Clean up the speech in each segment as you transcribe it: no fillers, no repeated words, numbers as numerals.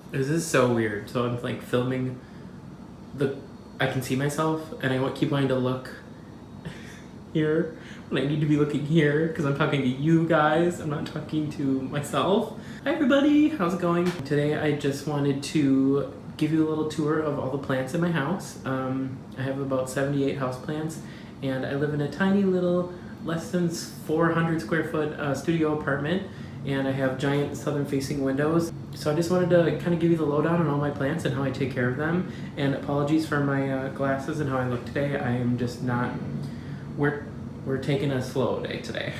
This is so weird. So I'm like filming I can see myself and I keep wanting to look here when I need to be looking here because I'm talking to you guys. I'm not talking to myself. Hi everybody, how's it going? Today I just wanted to give you a little tour of all the plants in my house. I have about 78 houseplants and I live in a tiny little less than 400 square foot studio apartment, and I have giant southern facing windows. So I just wanted to kind of give you the lowdown on all my plants and how I take care of them. And apologies for my glasses and how I look today. I am just not, we're taking a slow day today.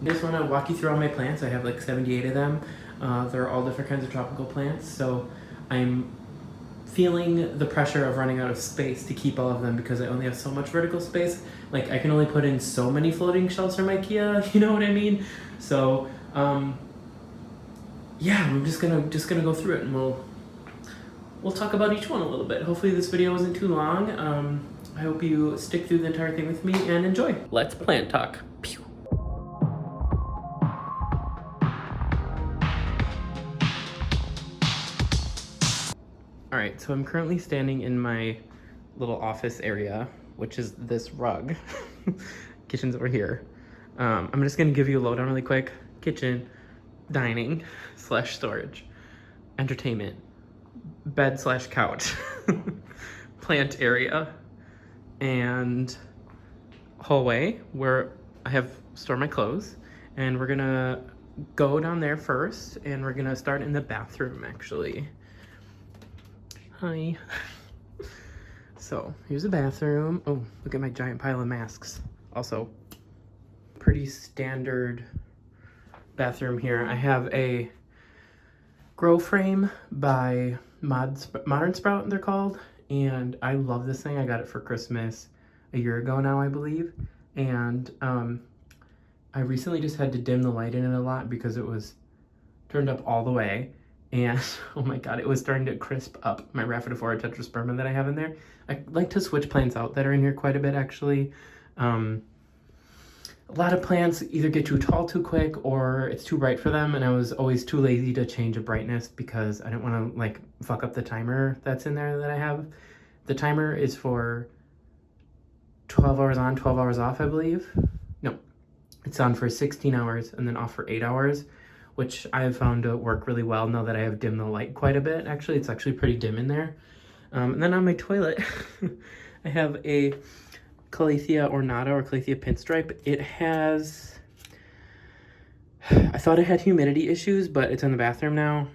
I just want to walk you through all my plants. I have like 78 of them. They're all different kinds of tropical plants. So I'm feeling the pressure of running out of space to keep all of them because I only have so much vertical space. Like I can only put in so many floating shelves from IKEA, you know what I mean? So yeah, I'm just gonna go through it and we'll talk about each one a little bit. Hopefully this video isn't too long. I hope you stick through the entire thing with me and enjoy. Let's plant talk. Pew. All right, so I'm currently standing in my little office area, which is this rug. Kitchen's over here. I'm just gonna give you a lowdown really quick. Kitchen, dining / storage, entertainment, bed / couch, plant area, and hallway where I have store my clothes. And we're gonna go down there first, and we're gonna start in the bathroom actually. Hi. So here's the bathroom. Oh, look at my giant pile of masks. Also, pretty standard bathroom here. I have a grow frame by Modern Sprout, they're called, and I love this thing. I got it for Christmas a year ago now, I believe, and I recently just had to dim the light in it a lot because it was turned up all the way, and oh my god, it was starting to crisp up my Rhaphidophora tetrasperma that I have in there. I like to switch plants out that are in here quite a bit actually. A lot of plants either get too tall too quick or it's too bright for them, and I was always too lazy to change the brightness because I didn't want to like fuck up the timer that's in there that I have. The timer is for 12 hours on, 12 hours off, I believe. No, it's on for 16 hours and then off for 8 hours, which I have found to work really well now that I have dimmed the light quite a bit. Actually, it's actually pretty dim in there. And then on my toilet, I have a CALATHEA ornata or CALATHEA pinstripe. It has, I thought it had humidity issues, but it's in the bathroom now,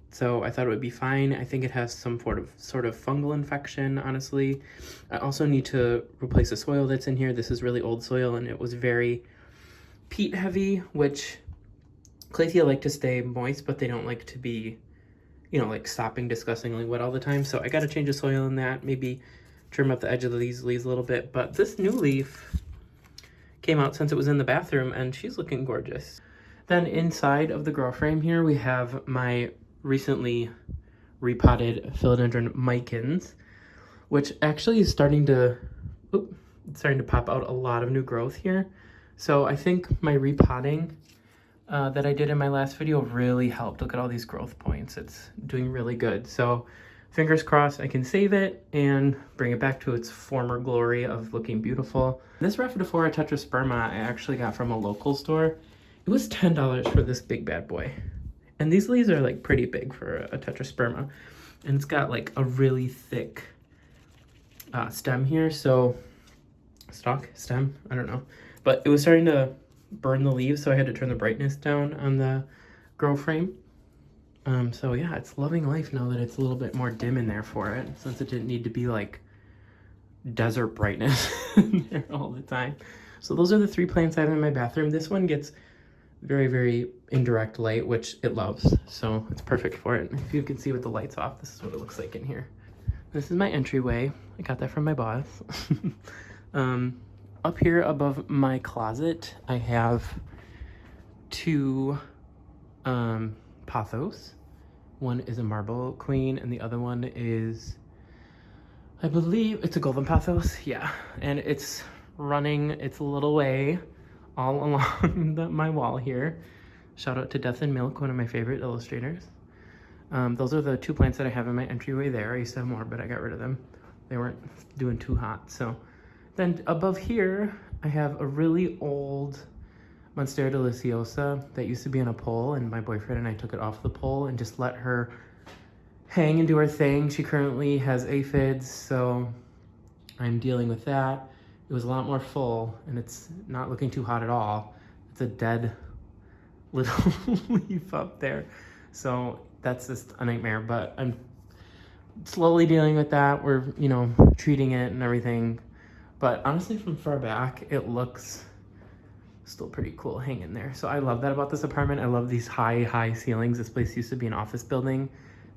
so I thought it would be fine. I think it has some sort of fungal infection, honestly. I also need to replace the soil that's in here. This is really old soil and it was very peat heavy, which CALATHEA like to stay moist, but they don't like to be, you know, like sopping disgustingly wet all the time. So I got to change the soil in that, maybe trim up the edge of these leaves a little bit. But this new leaf came out since it was in the bathroom and she's looking gorgeous. Then inside of the grow frame here, we have my recently repotted philodendron MICANS, which actually is starting to pop out a lot of new growth here. So I think my repotting that I did in my last video really helped. Look at all these growth points. It's doing really good. So fingers crossed I can save it and bring it back to its former glory of looking beautiful. This Rhaphidophora tetrasperma I actually got from a local store. It was $10 for this big bad boy. And these leaves are like pretty big for a tetrasperma. And it's got like a really thick stem here. So stem, I don't know. But it was starting to burn the leaves, so I had to turn the brightness down on the grow frame. So yeah, it's loving life now that it's a little bit more dim in there for it, since it didn't need to be like desert brightness in there all the time. So those are the 3 plants I have in my bathroom. This one gets very, very indirect light, which it loves, so it's perfect for it. If you can see with the lights off, this is what it looks like in here. This is my entryway. I got that from my boss. Up here above my closet, I have 2 pothos. One is a marble queen and the other one is, I believe it's a golden pothos. Yeah, and it's running its little way all along my wall here. Shout out to Death and Milk, one of my favorite illustrators. Those are the 2 plants that I have in my entryway there. I used to have more, but I got rid of them. They weren't doing too hot. So then above here, I have a really old MONSTERA DELICIOSA that used to be on a pole, and my boyfriend and I took it off the pole and just let her hang and do her thing. She currently has aphids, so I'm dealing with that. It was a lot more full, and it's not looking too hot at all. It's a dead little leaf up there. So that's just a nightmare, but I'm slowly dealing with that. We're, you know, treating it and everything. But honestly, from far back, it looks still pretty cool hanging there. So I love that about this apartment. I love these high ceilings. This place used to be an office building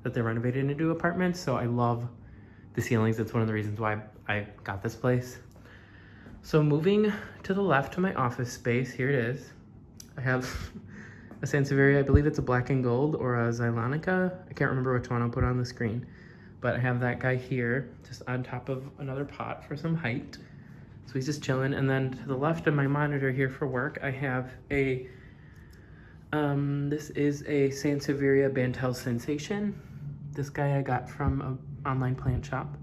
that they renovated into apartments. So I love the ceilings. That's one of the reasons why I got this place. So moving to the left to my office space, here it is. I have a SANSEVIERIA, I believe it's a black and gold, or a Xylonica. I can't remember which one. I'll put it on the screen. But I have that guy here, just on top of another pot for some height. So he's just chilling. And then to the left of my monitor here for work, I have a, this is a SANSEVIERIA BANTELS Sensation. This guy I got from an online plant shop,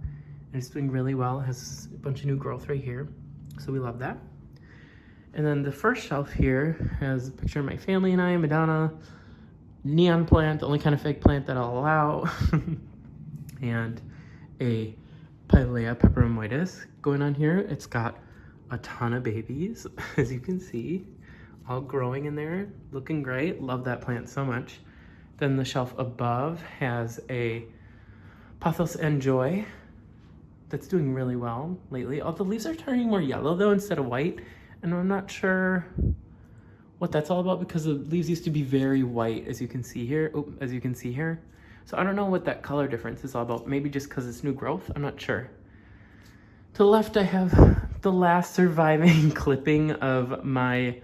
and it's doing really well. It has a bunch of new growth right here, so we love that. And then the first shelf here has a picture of my family and I, Madonna, neon plant, the only kind of fake plant that I'll allow, and a PILEA peperomoides going on here. It's got a ton of babies, as you can see, all growing in there, looking great. Love that plant so much. Then the shelf above has a POTHOS and Joy that's doing really well lately. Oh, the leaves are turning more yellow though instead of white, and I'm not sure what that's all about because the leaves used to be very white, as you can see here. Oh, as you can see here. So I don't know what that color difference is all about. Maybe just because it's new growth. I'm not sure. To the left, I have the last surviving clipping of my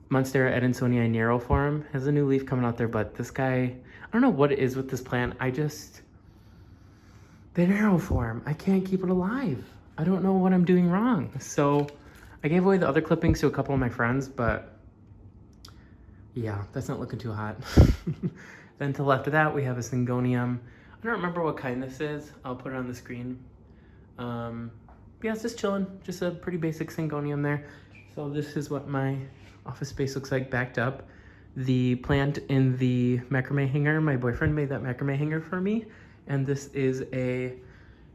MONSTERA ADANSONII narrow form. Has a new leaf coming out there, but this guy, I don't know what it is with this plant. The narrow form, I can't keep it alive. I don't know what I'm doing wrong. So I gave away the other clippings to a couple of my friends, but yeah, that's not looking too hot. Then to the left of that, we have a SYNGONIUM. I don't remember what kind this is. I'll put it on the screen. Yeah, it's just chilling. Just a pretty basic SYNGONIUM there. So this is what my office space looks like backed up. The plant in the macrame hanger, my boyfriend made that macrame hanger for me. And this is a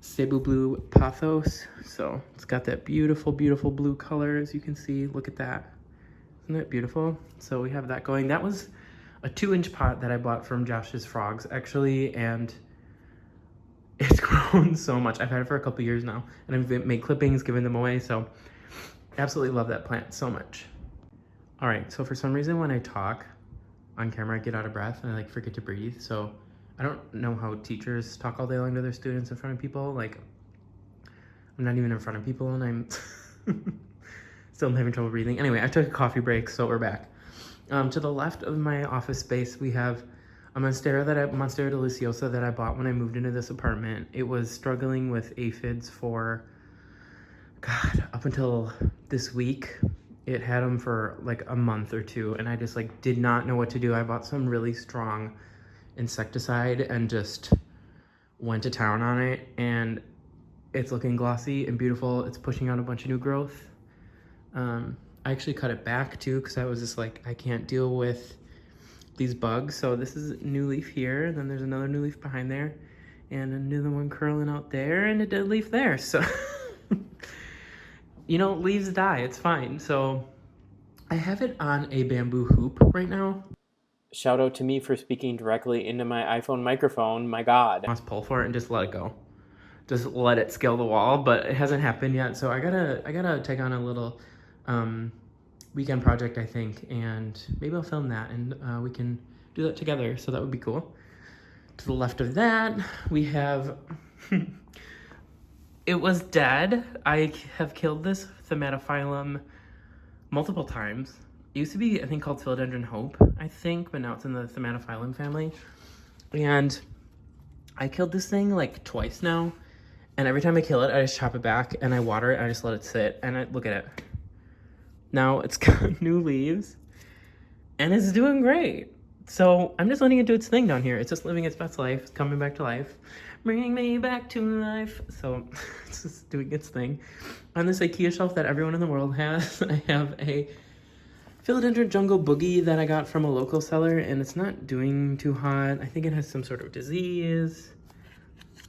CEBU blue POTHOS. So it's got that beautiful, beautiful blue color, as you can see. Look at that. Isn't that beautiful? So we have that going. That was a 2-inch pot that I bought from Josh's Frogs, actually, and it's grown so much. I've had it for a couple years now, and I've made clippings, given them away, so absolutely love that plant so much. All right, so for some reason when I talk on camera, I get out of breath and I like forget to breathe. So I don't know how teachers talk all day long to their students in front of people. Like, I'm not even in front of people and I'm still having trouble breathing. Anyway, I took a coffee break, so we're back. To the left of my office space, we have a MONSTERA DELICIOSA that I bought when I moved into this apartment. It was struggling with aphids for, God, up until this week. It had them for like a month or two, and I just like did not know what to do. I bought some really strong insecticide and just went to town on it, and it's looking glossy and beautiful. It's pushing out a bunch of new growth. I actually cut it back too because I was just like, I can't deal with these bugs. So this is a new leaf here, and then there's another new leaf behind there, and another one curling out there, and a dead leaf there. So you know, leaves die, it's fine. So I have it on a bamboo hoop right now. Shout out to me for speaking directly into my iPhone microphone. My God. I must pull for it and just let it go. Just let it scale the wall, but it hasn't happened yet. So I gotta take on a little weekend project, I think, and maybe I'll film that and we can do that together. So that would be cool. To the left of that, we have it was dead. I have killed this PHILODENDRON multiple times. It used to be, I think, called Philodendron Hope, I think, but now it's in the PHILODENDRON family. And I killed this thing like twice now. And every time I kill it, I just chop it back and I water it and I just let it sit. And look at it. Now it's got new leaves and it's doing great. So I'm just letting it do its thing down here. It's just living its best life. It's coming back to life. Bring me back to life. So it's just doing its thing. On this IKEA shelf that everyone in the world has, I have a Philodendron Jungle Boogie that I got from a local seller, and it's not doing too hot. I think it has some sort of disease.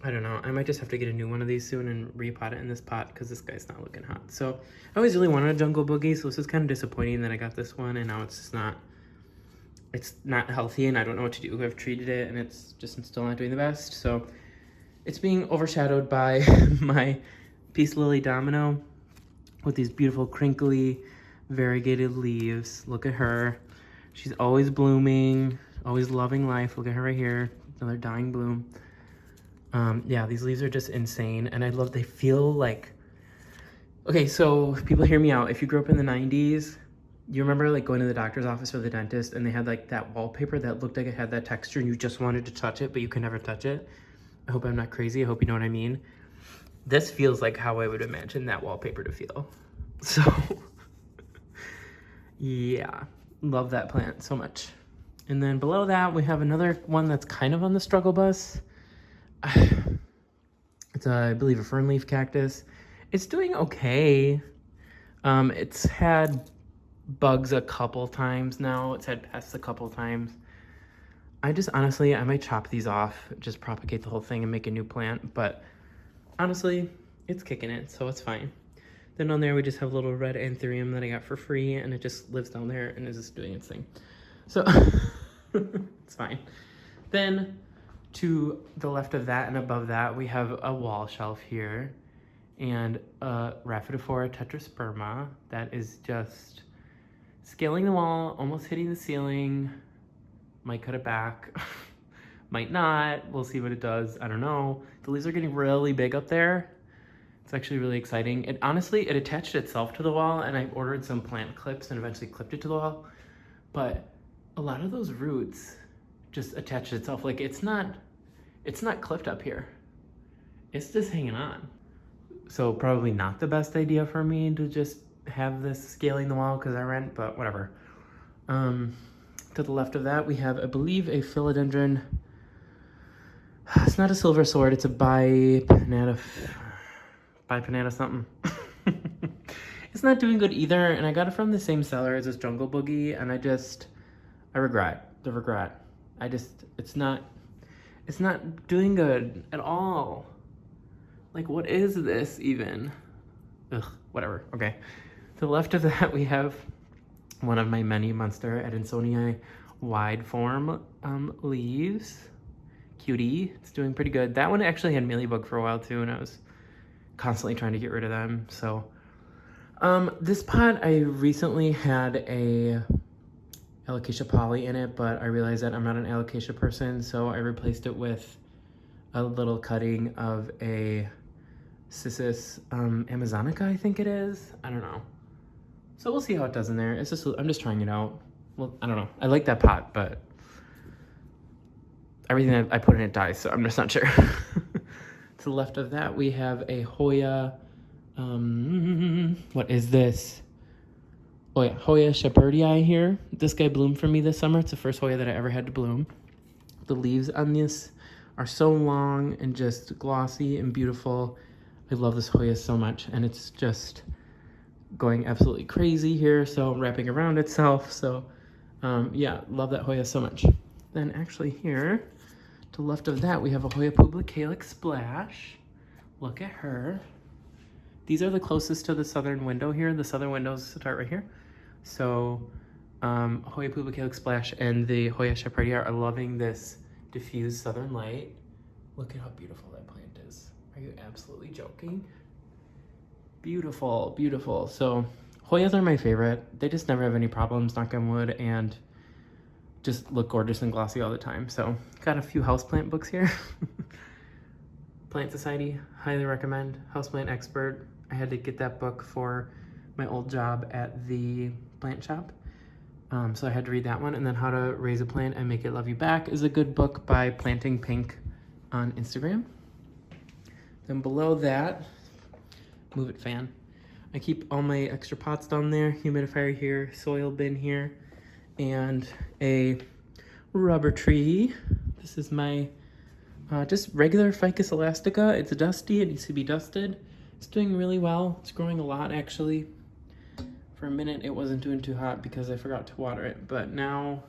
I don't know. I might just have to get a new one of these soon and repot it in this pot because this guy's not looking hot. So I always really wanted a Jungle Boogie, so this is kind of disappointing that I got this one, and now it's just not... It's not healthy, and I don't know what to do. I've treated it, and it's just still not doing the best. So it's being overshadowed by my Peace Lily Domino with these beautiful crinkly variegated leaves. Look at her. She's always blooming, always loving life. Look at her right here, another dying bloom. Yeah, these leaves are just insane, and I love, they feel like, okay, so people hear me out. If you grew up in the 90s, you remember like going to the doctor's office or the dentist and they had like that wallpaper that looked like it had that texture and you just wanted to touch it, but you could never touch it? I hope I'm not crazy. I hope you know what I mean. This feels like how I would imagine that wallpaper to feel. So yeah, love that plant so much. And then below that, we have another one that's kind of on the struggle bus. It's, I believe, a fern leaf cactus. It's doing okay. It's had bugs a couple times now. It's had pests a couple times. I just, honestly, I might chop these off, just propagate the whole thing and make a new plant. But honestly, it's kicking it, so it's fine. Then on there, we just have a little red anthurium that I got for free, and it just lives down there and is just doing its thing. So it's fine. Then to the left of that and above that, we have a wall shelf here and a Rhaphidophora tetrasperma that is just scaling the wall, almost hitting the ceiling. Might cut it back, might not. We'll see what it does. I don't know. The leaves are getting really big up there. It's actually really exciting. It honestly, it attached itself to the wall, and I ordered some plant clips and eventually clipped it to the wall. But a lot of those roots just attached itself. Like it's not clipped up here. It's just hanging on. So probably not the best idea for me to just have this scaling the wall because I rent, but whatever. To the left of that, we have, I believe, a Philodendron. It's not a silver sword, it's a bipinnata something. It's not doing good either, and I got it from the same seller as this Jungle Boogie, and I regret the regret. It's not doing good at all. Like, what is this even? Ugh, whatever, okay. To the left of that, we have one of my many MONSTERA ADANSONII wide form leaves. Cutie, it's doing pretty good. That one actually had mealybug for a while too, and I was constantly trying to get rid of them. So this pot, I recently had a alocasia poly in it, but I realized that I'm not an alocasia person, so I replaced it with a little cutting of a CISSUS Amazonica, I think it is. I don't know. So we'll see how it does in there. It's just, I'm just trying it out. Well, I don't know. I like that pot, but everything that I put in it dies, so I'm just not sure. To the left of that, we have a Hoya. What is this? Oh yeah, Hoya shepherdii here. This guy bloomed for me this summer. It's the first Hoya that I ever had to bloom. The leaves on this are so long and just glossy and beautiful. I love this Hoya so much, and it's just going absolutely crazy here, so wrapping around itself. So yeah, love that Hoya so much. Then actually here, to the left of that, we have a Hoya PUBICALYX splash. Look at her. These are the closest to the southern window here. The southern windows start right here. So Hoya PUBICALYX splash and the Hoya shepherdii are loving this diffused southern light. Look at how beautiful that plant is. Are you absolutely joking? Beautiful, beautiful. So Hoyas are my favorite. They just never have any problems, knock on wood, and just look gorgeous and glossy all the time. So got a few houseplant books here. Plant Society, highly recommend. Houseplant Expert. I had to get that book for my old job at the plant shop. So I had to read that one. And then How to Raise a Plant and Make It Love You Back is a good book by Planting Pink on Instagram. Then below that, move it fan. I keep all my extra pots down there, humidifier here, soil bin here, and a rubber tree. This is my just regular Ficus elastica. It's dusty, it needs to be dusted. It's doing really well. It's growing a lot actually. For a minute it wasn't doing too hot because I forgot to water it, but now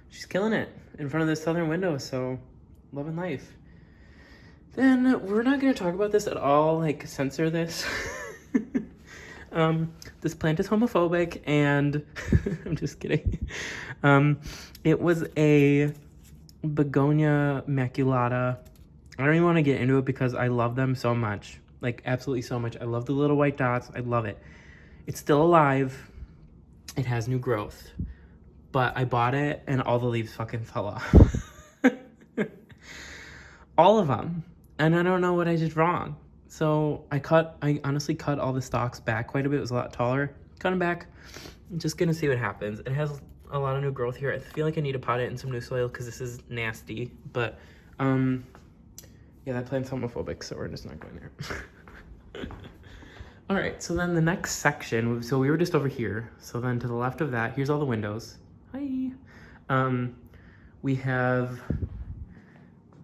she's killing it in front of this southern window, so loving life. Then we're not gonna talk about this at all, like censor this. This plant is homophobic and I'm just kidding. It was a Begonia maculata. I don't even want to get into it because I love them so much, like absolutely so much. I love the little white dots. I love it. It's still alive. It has new growth, but I bought it and all the leaves fucking fell off. All of them. And I don't know what I did wrong. So I honestly cut all the stalks back quite a bit. It was a lot taller. Cut them back. I'm just gonna see what happens. It has a lot of new growth here. I feel like I need to pot it in some new soil because this is nasty. But yeah, that plant's homophobic, so we're just not going there. All right, so then the next section, so we were just over here. So then to the left of that, here's all the windows. Hi. We have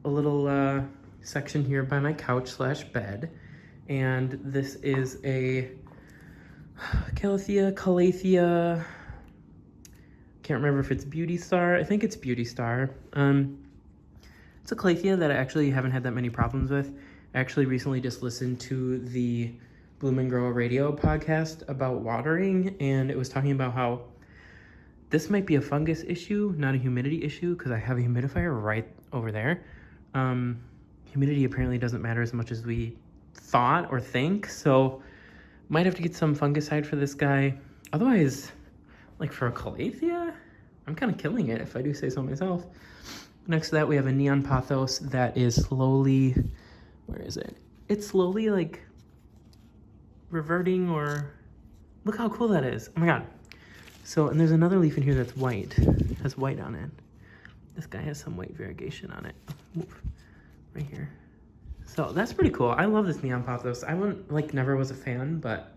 a little section here by my couch / bed. And this is a CALATHEA. Can't remember if it's Beauty Star. I think it's Beauty Star. It's a Calathea that I actually haven't had that many problems with. I actually recently just listened to the Bloom and Grow Radio podcast about watering, and it was talking about how this might be a fungus issue, not a humidity issue, because I have a humidifier right over there. Humidity apparently doesn't matter as much as we thought or think, so might have to get some fungicide for this guy. Otherwise, like for a Calathea, I'm kind of killing it if I do say so myself. Next to that, we have a neon pothos that is slowly, where is it? It's slowly like reverting, or look how cool that is. Oh my God. So, and there's another leaf in here that's white, has white on it. This guy has some white variegation on it. Move. Right here. So that's pretty cool. I love this neon pothos. I never was a fan, but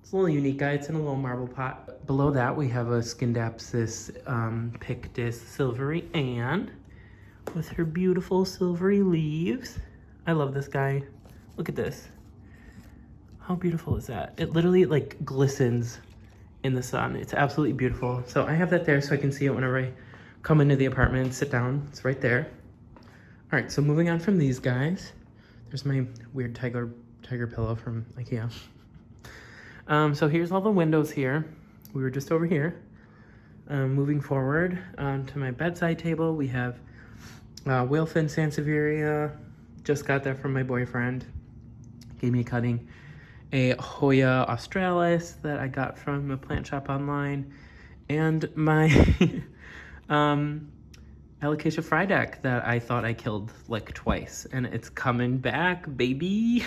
it's a little unique guy. It's in a little marble pot. Below that, we have a SCINDAPSUS Pictus Silvery Ann with her beautiful silvery leaves. I love this guy. Look at this. How beautiful is that? It literally like glistens in the sun. It's absolutely beautiful. So I have that there so I can see it whenever I come into the apartment and sit down. It's right there. All right, so moving on from these guys, there's my weird tiger pillow from IKEA. So here's all the windows here. We were just over here. Moving forward to my bedside table, we have whalefin Sansevieria. Just got that from my boyfriend. Gave me a cutting. A Hoya australis that I got from a plant shop online. And my Alocasia frydek that I thought I killed like twice, and it's coming back, baby.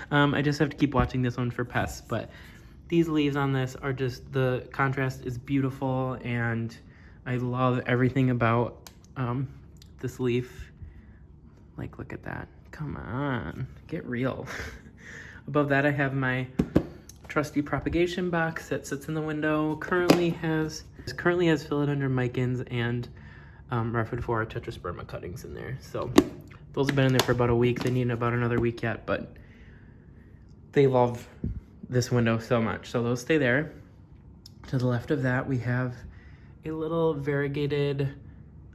I just have to keep watching this one for pests, but these leaves on this are just, the contrast is beautiful, and I love everything about this leaf. Like, look at that. Come on, get real. Above that, I have my trusty propagation box that sits in the window. Currently has philodendron MICANS and Rhaphidophora tetrasperma cuttings in there. So those have been in there for about a week. They need about another week yet, but they love this window so much. So those stay there. To the left of that, we have a little variegated,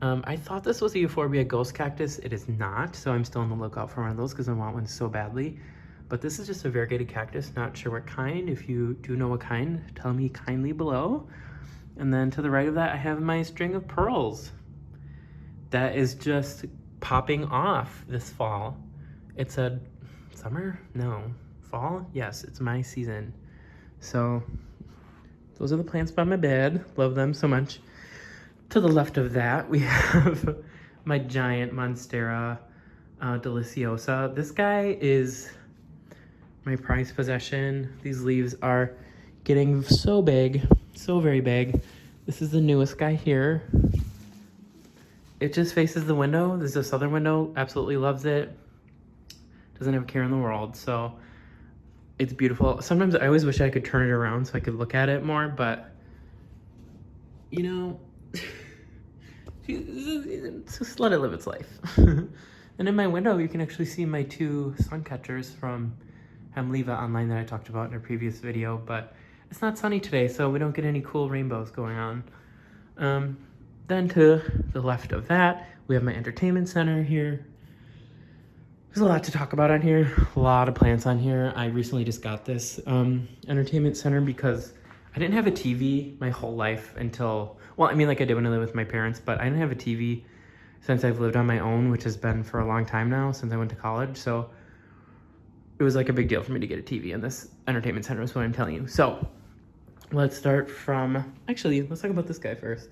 I thought this was a Euphorbia ghost cactus. It is not, so I'm still on the lookout for one of those because I want one so badly. But this is just a variegated cactus, not sure what kind. If you do know what kind, tell me kindly below. And then to the right of that, I have my string of pearls. That is just popping off this fall. It's a summer? No. Fall? Yes, it's my season. So those are the plants by my bed. Love them so much. To the left of that, we have my giant MONSTERA DELICIOSA. This guy is my prized possession. These leaves are getting so big, so very big. This is the newest guy here. It just faces the window. This is a southern window. Absolutely loves it. Doesn't have a care in the world. So it's beautiful. Sometimes I always wish I could turn it around so I could look at it more, but you know, Just let it live its life. And in my window, you can actually see my 2 sun catchers from Hemleva online that I talked about in a previous video, but it's not sunny today, so we don't get any cool rainbows going on. Then to the left of that, we have my entertainment center here. There's a lot to talk about on here, a lot of plants on here. I recently just got this entertainment center because I didn't have a TV my whole life until, well, I mean, like I did when I lived with my parents, but I didn't have a TV since I've lived on my own, which has been for a long time now, since I went to college. So it was like a big deal for me to get a TV in this entertainment center is what I'm telling you. So let's start from, actually, let's talk about this guy first.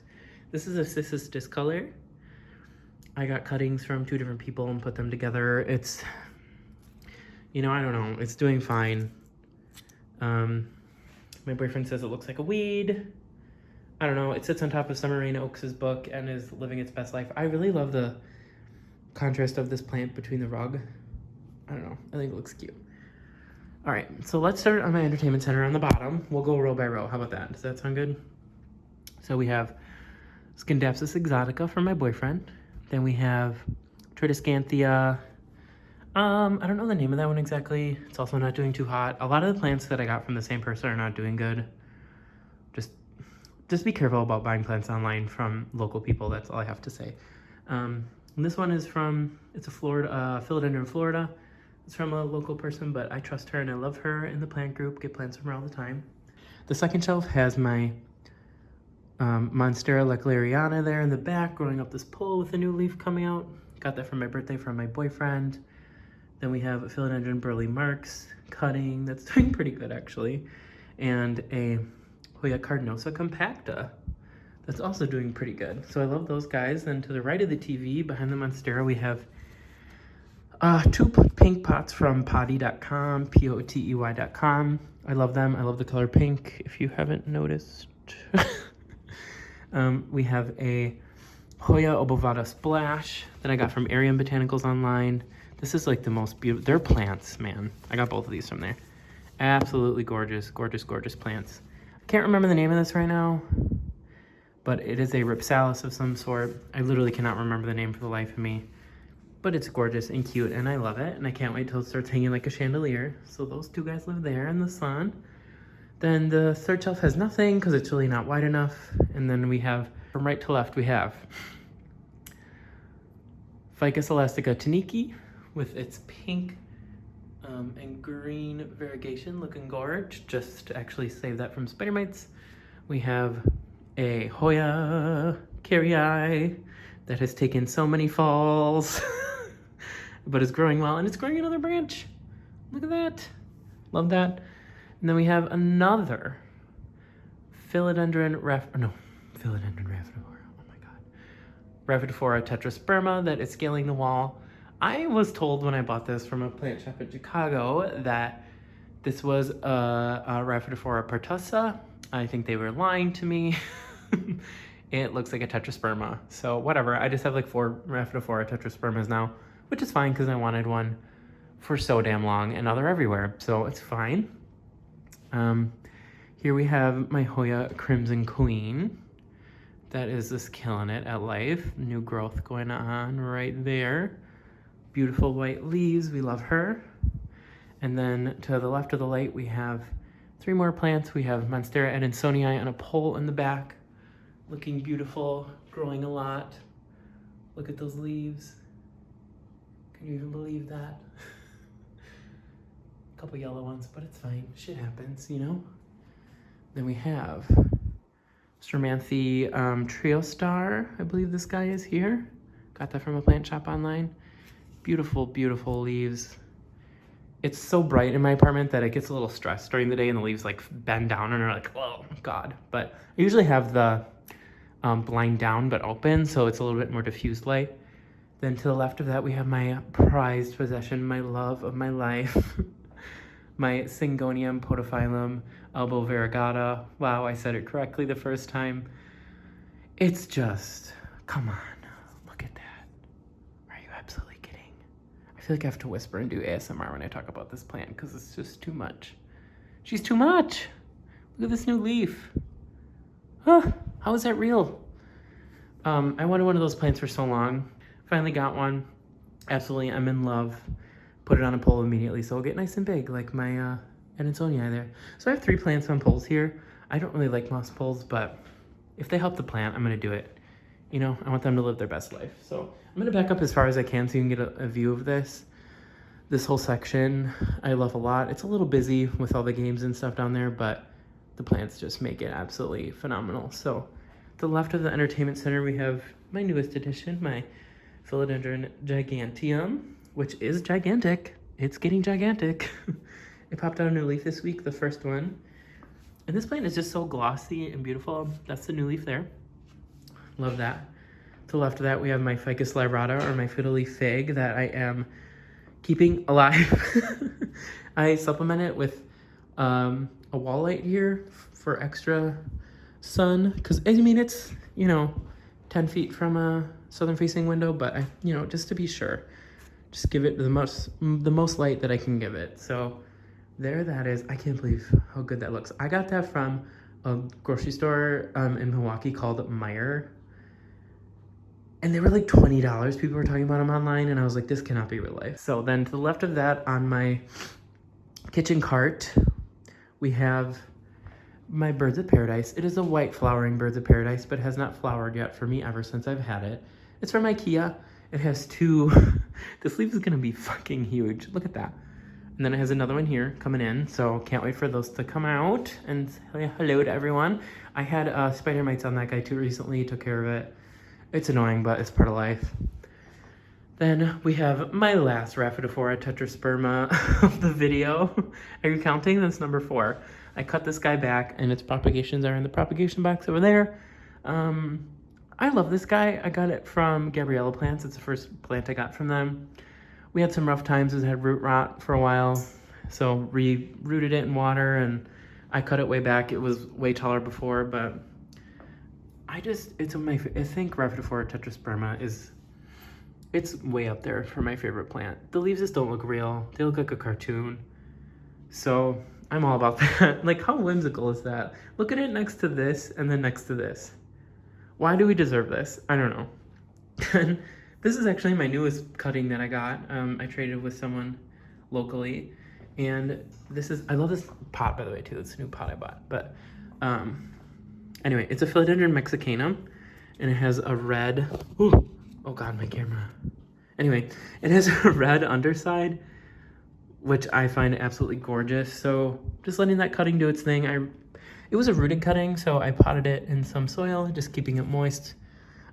This is a CISSUS discolor. I got cuttings from 2 different people and put them together. It's, you know, I don't know, it's doing fine. My boyfriend says it looks like a weed. I don't know, it sits on top of Summer Rain Oaks' book and is living its best life. I really love the contrast of this plant between the rug. I don't know, I think it looks cute. All right, so let's start on my entertainment center on the bottom. We'll go row by row, how about that? Does that sound good? So we have SCINDAPSUS exotica from my boyfriend. Then we have Tridescanthia. I don't know the name of that one exactly. It's also not doing too hot. A lot of the plants that I got from the same person are not doing good. Just be careful about buying plants online from local people. That's all I have to say. And this one is from, it's a Florida, Philodendron, Florida. It's from a local person, but I trust her and I love her in the plant group. Get plants from her all the time. The second shelf has my MONSTERA LYRATA there in the back, growing up this pole with a new leaf coming out. Got that for my birthday from my boyfriend. Then we have a Philodendron Burley Marks cutting that's doing pretty good actually, and a HOYA Carnosa compacta that's also doing pretty good. So I love those guys. Then to the right of the TV, behind the MONSTERA, we have 2 pink pots from potty.com, POTEY.com. I love them. I love the color pink, if you haven't noticed. We have a HOYA Obovata Splash that I got from Arium Botanicals online. This is like the most beautiful, they're plants, man. I got both of these from there. Absolutely gorgeous, gorgeous, gorgeous plants. I can't remember the name of this right now, but it is a Ripsalis of some sort. I literally cannot remember the name for the life of me, but it's gorgeous and cute and I love it. And I can't wait till it starts hanging like a chandelier. So those 2 guys live there in the sun. Then the third shelf has nothing because it's really not wide enough. And then we have, from right to left, we have Ficus elastica Taniki with its pink and green variegation looking gorge, just to actually save that from spider mites. We have a HOYA Carrii that has taken so many falls, but is growing well, and it's growing another branch. Look at that. Love that. And then we have another Philodendron Philodendron Rhaphidophora. Oh my god. Rhaphidophora tetrasperma that is scaling the wall. I was told when I bought this from a plant shop in Chicago that this was a Rhaphidophora pertussa. I think they were lying to me. It looks like a tetrasperma. So whatever, I just have like 4 Rhaphidophora tetraspermas now, which is fine because I wanted one for so damn long and now they're everywhere. So it's fine. Here we have my HOYA Crimson Queen. That is just killing it at life. New growth going on right there. Beautiful white leaves, we love her. And then to the left of the light, we have 3 more plants. We have MONSTERA ADANSONII on a pole in the back, looking beautiful, growing a lot. Look at those leaves. Can you even believe that? A couple yellow ones, but it's fine. Shit happens, you know? Then we have Stromanthe Trio Star. I believe this guy is here. Got that from a plant shop online. Beautiful, beautiful leaves. It's so bright in my apartment that it gets a little stressed during the day and the leaves like bend down and are like, oh god. But I usually have the blind down but open, so it's a little bit more diffused light. Then to the left of that, we have my prized possession, my love of my life. My SYNGONIUM PODOPHYLLUM ALBO variegata. Wow, I said it correctly the first time. It's just, come on, look at that. Are you absolutely kidding? I feel like I have to whisper and do ASMR when I talk about this plant because it's just too much. She's too much. Look at this new leaf. Huh, how is that real? I wanted one of those plants for so long. Finally got one. Absolutely, I'm in love. Put it on a pole immediately, so it'll get nice and big, like my ADANSONII there. So I have 3 plants on poles here. I don't really like moss poles, but if they help the plant, I'm gonna do it. You know, I want them to live their best life. So I'm gonna back up as far as I can so you can get a view of this. This whole section, I love a lot. It's a little busy with all the games and stuff down there, but the plants just make it absolutely phenomenal. So to the left of the entertainment center, we have my newest addition, my Philodendron giganteum, which is gigantic. It's getting gigantic. It popped out a new leaf this week, the first one. And this plant is just so glossy and beautiful. That's the new leaf there. Love that. To the left of that, we have my FICUS LYRATA, or my fiddle leaf fig, that I am keeping alive. I supplement it with a wall light here for extra sun, because I mean, it's, you know, 10 feet from a southern facing window, but I, you know, just to be sure, just give it the most light that I can give it. So there that is. I can't believe how good that looks. I got that from a grocery store in Milwaukee called Meijer, and they were like $20. People were talking about them online, and I was like, this cannot be real life. So then to the left of that, on my kitchen cart, we have my birds of paradise. It is a white flowering birds of paradise, but has not flowered yet for me ever since I've had it. It's from IKEA. It has 2. This leaf is gonna be fucking huge. Look at that. And then it has another one here coming in, so can't wait for those to come out. And say hello to everyone. I had spider mites on that guy too recently, took care of it. It's annoying, but it's part of life. Then we have my last Rhaphidophora tetrasperma of the video. Are you counting? That's number 4. I cut this guy back, and its propagations are in the propagation box over there. I love this guy. I got it from Gabriella Plants. It's the first plant I got from them. We had some rough times. It had root rot for a while, so re-rooted it in water, and I cut it way back. It was way taller before, but I think Rhaphidophora tetrasperma it's way up there for my favorite plant. The leaves just don't look real. They look like a cartoon. So I'm all about that. Like, how whimsical is that? Look at it next to this and then next to this. Why do we deserve this? I don't know. And this is actually my newest cutting that I got. I traded with someone locally, and I love this pot, by the way, too. It's a new pot I bought. But anyway, it's a Philodendron mexicanum, and it has a red, oh God, my camera. Anyway, it has a red underside, which I find absolutely gorgeous. So just letting that cutting do its thing. It was a rooted cutting, so I potted it in some soil, just keeping it moist.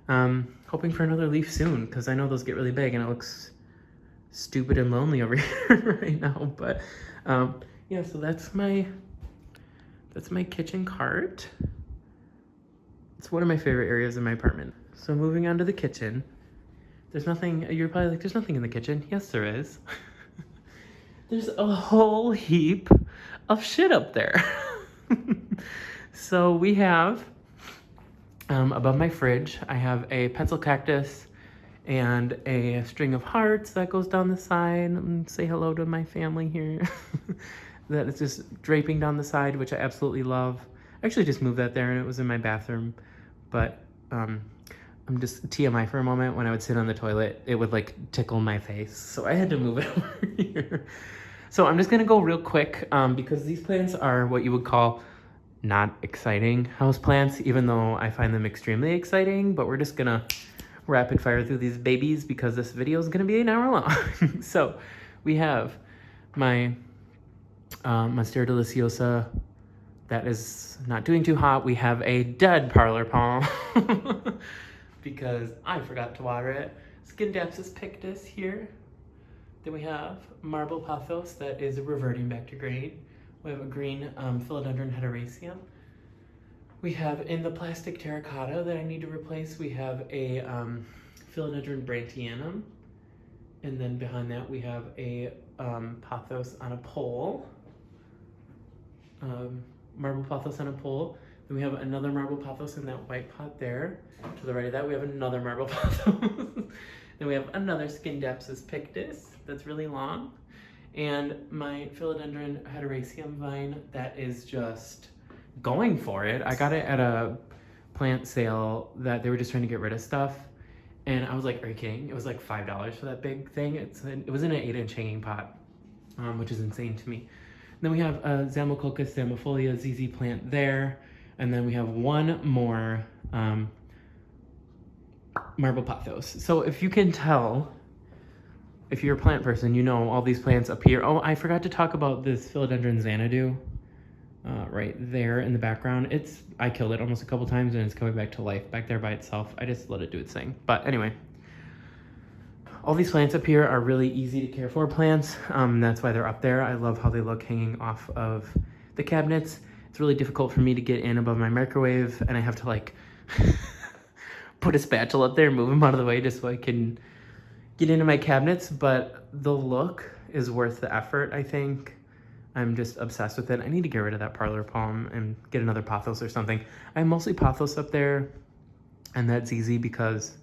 Hoping for another leaf soon, because I know those get really big, and it looks stupid and lonely over here right now. But yeah, so that's my kitchen cart. It's one of my favorite areas in my apartment. So moving on to the kitchen. There's nothing, you're probably like, there's nothing in the kitchen. Yes, there is. There's a whole heap of shit up there. So we have, above my fridge, I have a pencil cactus and a string of hearts that goes down the side. Say hello to my family here. That is just draping down the side, which I absolutely love. I actually just moved that there, and it was in my bathroom. But I'm just TMI for a moment. When I would sit on the toilet, it would like tickle my face. So I had to move it over here. So I'm just gonna go real quick because these plants are what you would call not exciting houseplants, even though I find them extremely exciting. But we're just gonna rapid fire through these babies because this video is gonna be an hour long. So we have my MONSTERA DELICIOSA that is not doing too hot. We have a dead parlor palm because I forgot to water it. SCINDAPSUS pictus here. Then we have marble POTHOS that is reverting back to green. We have a green Philodendron heteroecium. We have in the plastic terracotta that I need to replace, we have a Philodendron brantianum. And then behind that we have a POTHOS on a pole. Marble POTHOS on a pole. Then we have another marble POTHOS in that white pot there. To the right of that we have another marble POTHOS. Then we have another SCINDAPSUS pictus that's really long. And my Philodendron heteroecium vine that is just going for it. I got it at a plant sale that they were just trying to get rid of stuff. And I was like, are you kidding? It was like $5 for that big thing. It was in an 8-inch hanging pot, which is insane to me. Then we have a Zamococcus zammifolia ZZ plant there. And then we have one more marble pothos. So if you can tell, if you're a plant person, you know all these plants up here. Oh, I forgot to talk about this Philodendron Xanadu right there in the background. I killed it almost a couple times and it's coming back to life back there by itself. I just let it do its thing. But anyway, all these plants up here are really easy to care for plants. That's why they're up there. I love how they look hanging off of the cabinets. It's really difficult for me to get in above my microwave, and I have to like put a spatula up there and move them out of the way just so I can get into my cabinets. But the look is worth the effort, I think. I'm just obsessed with it. I need to get rid of that parlor palm and get another pothos or something. I have mostly pothos up there and that ZZ because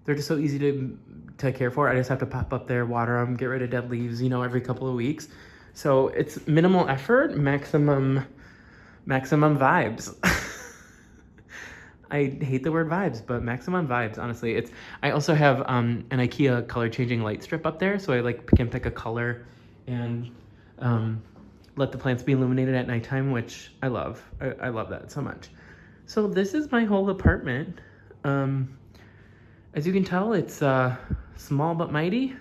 they're just so easy to care for. I just have to pop up there, water them, get rid of dead leaves, you know, every couple of weeks. So it's minimal effort, maximum vibes. I hate the word vibes, but maximum vibes, honestly. I also have an IKEA color changing light strip up there, so I like can pick a color and let the plants be illuminated at nighttime, which I love. I love that so much. So this is my whole apartment. As you can tell, it's small but mighty.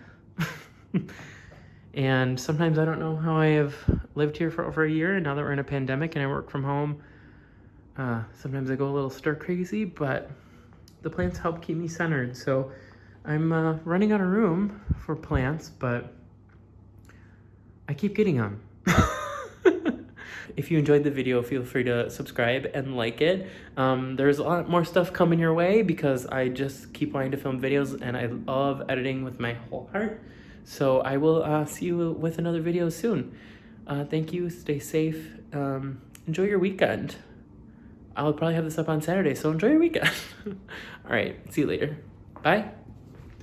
And sometimes I don't know how I have lived here for over a year, and now that we're in a pandemic and I work from home, sometimes I go a little stir crazy, but the plants help keep me centered. So I'm running out of room for plants, but I keep getting them. If you enjoyed the video, feel free to subscribe and like it. There's a lot more stuff coming your way because I just keep wanting to film videos and I love editing with my whole heart. So I will see you with another video soon. Thank you, stay safe, enjoy your weekend. I'll probably have this up on Saturday, so enjoy your weekend. All right, see you later. Bye.